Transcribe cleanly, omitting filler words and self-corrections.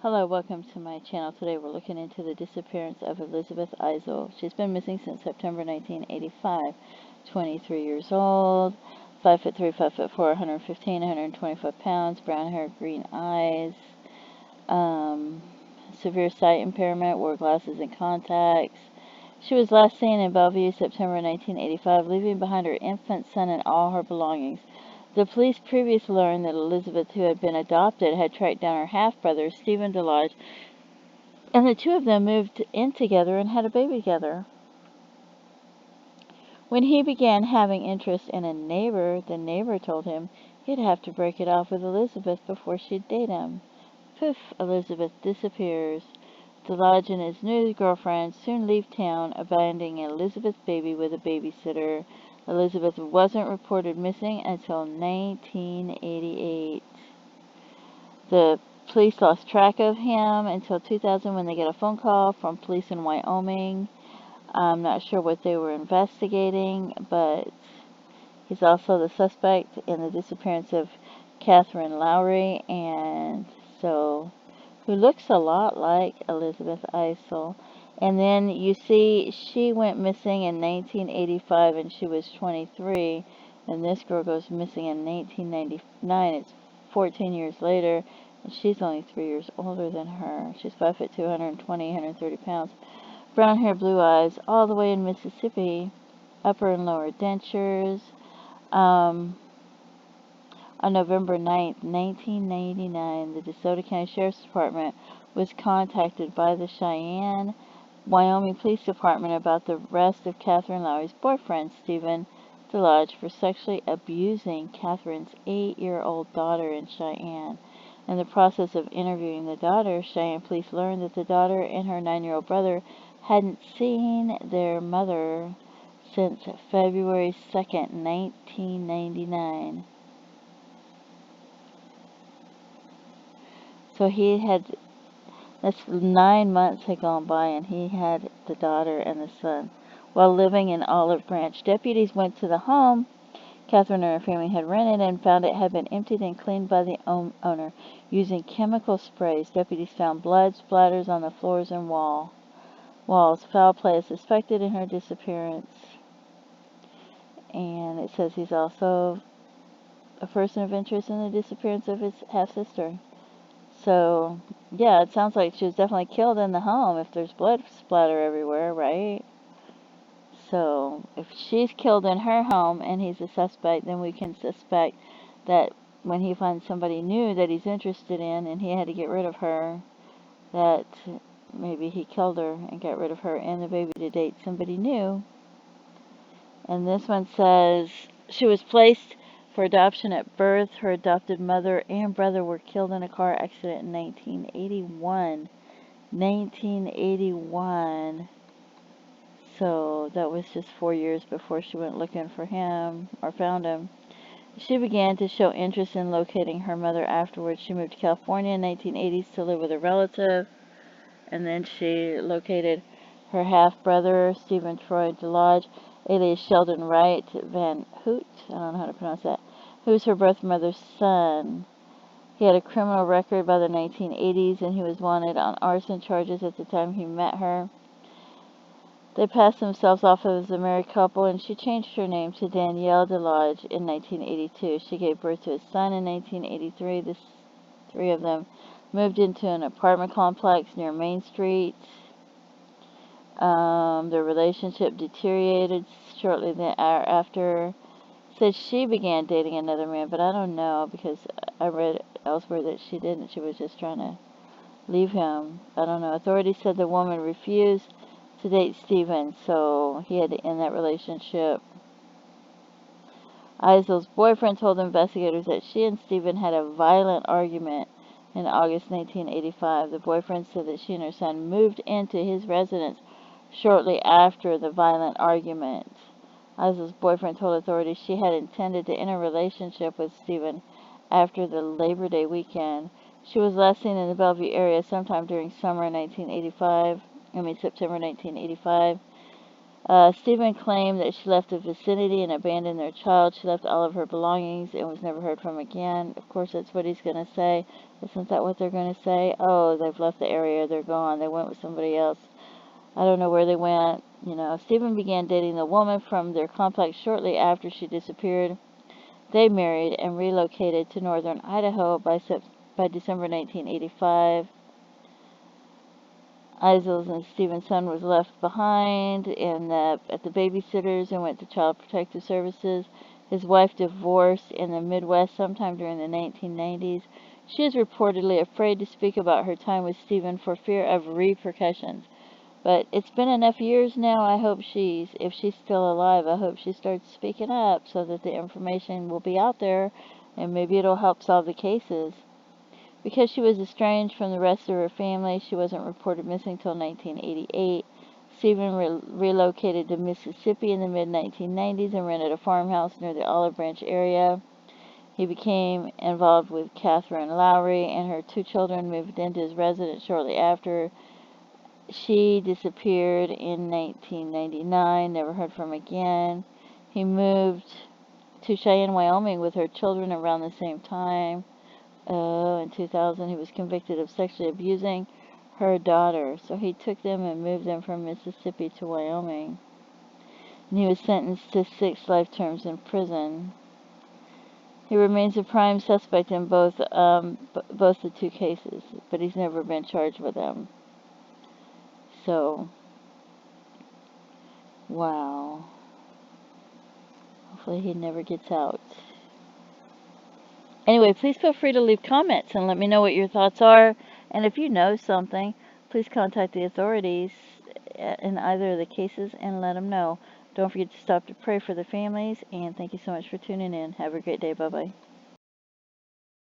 Hello, welcome to my channel. Today we're looking into the disappearance of Elizabeth Eisel. She's been missing since September 1985. 23 years old, 5'3", 5'4", 115, 125 pounds, brown hair, green eyes, severe sight impairment, wore glasses and contacts. She was last seen in Bellevue, September 1985, leaving behind her infant son and all her belongings. The police previously learned that Elizabeth, who had been adopted, had tracked down her half-brother, Sheldon DeLoge, and the two of them moved in together and had a baby together. When he began having interest in a neighbor, the neighbor told him he'd have to break it off with Elizabeth before she'd date him. Poof, Elizabeth disappears. DeLoge and his new girlfriend soon leave town, abandoning Elizabeth's baby with a babysitter. Elizabeth wasn't reported missing until 1988. The police lost track of him until 2000 when they get a phone call from police in Wyoming. I'm not sure what they were investigating, but he's also the suspect in the disappearance of Katherine Lowery, and so who looks a lot like Elizabeth Eisel. And then you see she went missing in 1985 and she was 23, and this girl goes missing in 1999. It's 14 years later, and she's only 3 years older than her. She's 5'2", 120, 130 pounds. Brown hair, blue eyes, all the way in Mississippi. Upper and lower dentures. On November 9th, 1999, the DeSoto County Sheriff's Department was contacted by the Cheyenne, Wyoming Police Department about the arrest of Katherine Lowery's boyfriend, Sheldon DeLoge, for sexually abusing Katherine's 8-year-old daughter in Cheyenne. In the process of interviewing the daughter, Cheyenne police learned that the daughter and her 9-year-old brother hadn't seen their mother since February 2nd, 1999. So that's 9 months had gone by, and he had the daughter and the son. While living in Olive Branch, deputies went to the home Katherine and her family had rented and found it had been emptied and cleaned by the owner using chemical sprays. Deputies found blood splatters on the floors and walls. Foul play is suspected in her disappearance. And it says he's also a person of interest in the disappearance of his half-sister. So, yeah, it sounds like she was definitely killed in the home if there's blood splatter everywhere, right? So, if she's killed in her home and he's a suspect, then we can suspect that when he finds somebody new that he's interested in and he had to get rid of her, that maybe he killed her and got rid of her and the baby to date somebody new. And this one says she was placed for adoption at birth. Her adopted mother and brother were killed in a car accident in 1981. 1981. So that was just 4 years before she went looking for him or found him. She began to show interest in locating her mother afterwards. She moved to California in the 1980s to live with a relative, and then she located her half-brother, Stephen Troy DeLoge, alias Sheldon Wright, VanHoute, I don't know how to pronounce that, who's her birth mother's son. He had a criminal record by the 1980s, and he was wanted on arson charges at the time he met her. They passed themselves off as a married couple, and she changed her name to Danielle DeLoge in 1982. She gave birth to a son in 1983. The three of them moved into an apartment complex near Main Street. Their relationship deteriorated shortly thereafter. Said she began dating another man, but I don't know because I read elsewhere that she didn't. She was just trying to leave him. I don't know. Authorities said the woman refused to date Stephen, so he had to end that relationship. Eisel's boyfriend told investigators that she and Stephen had a violent argument in August 1985. The boyfriend said that she and her son moved into his residence shortly after the violent argument. Eisel's boyfriend told authorities she had intended to end a relationship with Stephen after the Labor Day weekend. She was last seen in the Bellevue area sometime during September 1985. Stephen claimed that she left the vicinity and abandoned their child. She left all of her belongings and was never heard from again. Of course, that's what he's going to say. Isn't that what they're going to say? Oh, they've left the area. They're gone. They went with somebody else. I don't know where they went. Stephen began dating the woman from their complex shortly after she disappeared. They married and relocated to northern Idaho by December 1985. Eisel and Stephen's son was left behind at the babysitters and went to Child Protective Services. His wife divorced in the Midwest sometime during the 1990s. She is reportedly afraid to speak about her time with Stephen for fear of repercussions. But it's been enough years now. I hope if she's still alive, I hope she starts speaking up so that the information will be out there and maybe it'll help solve the cases. Because she was estranged from the rest of her family, she wasn't reported missing till 1988. Stephen relocated to Mississippi in the mid-1990s and rented a farmhouse near the Olive Branch area. He became involved with Katherine Lowery, and her 2 children moved into his residence shortly after. She disappeared in 1999, never heard from again. He moved to Cheyenne, Wyoming with her children around the same time. In 2000, he was convicted of sexually abusing her daughter. So he took them and moved them from Mississippi to Wyoming. And he was sentenced to 6 life terms in prison. He remains a prime suspect in both the 2 cases, but he's never been charged with them. So, wow. Hopefully he never gets out. Anyway, please feel free to leave comments and let me know what your thoughts are. And if you know something, please contact the authorities in either of the cases and let them know. Don't forget to stop to pray for the families. And thank you so much for tuning in. Have a great day. Bye-bye.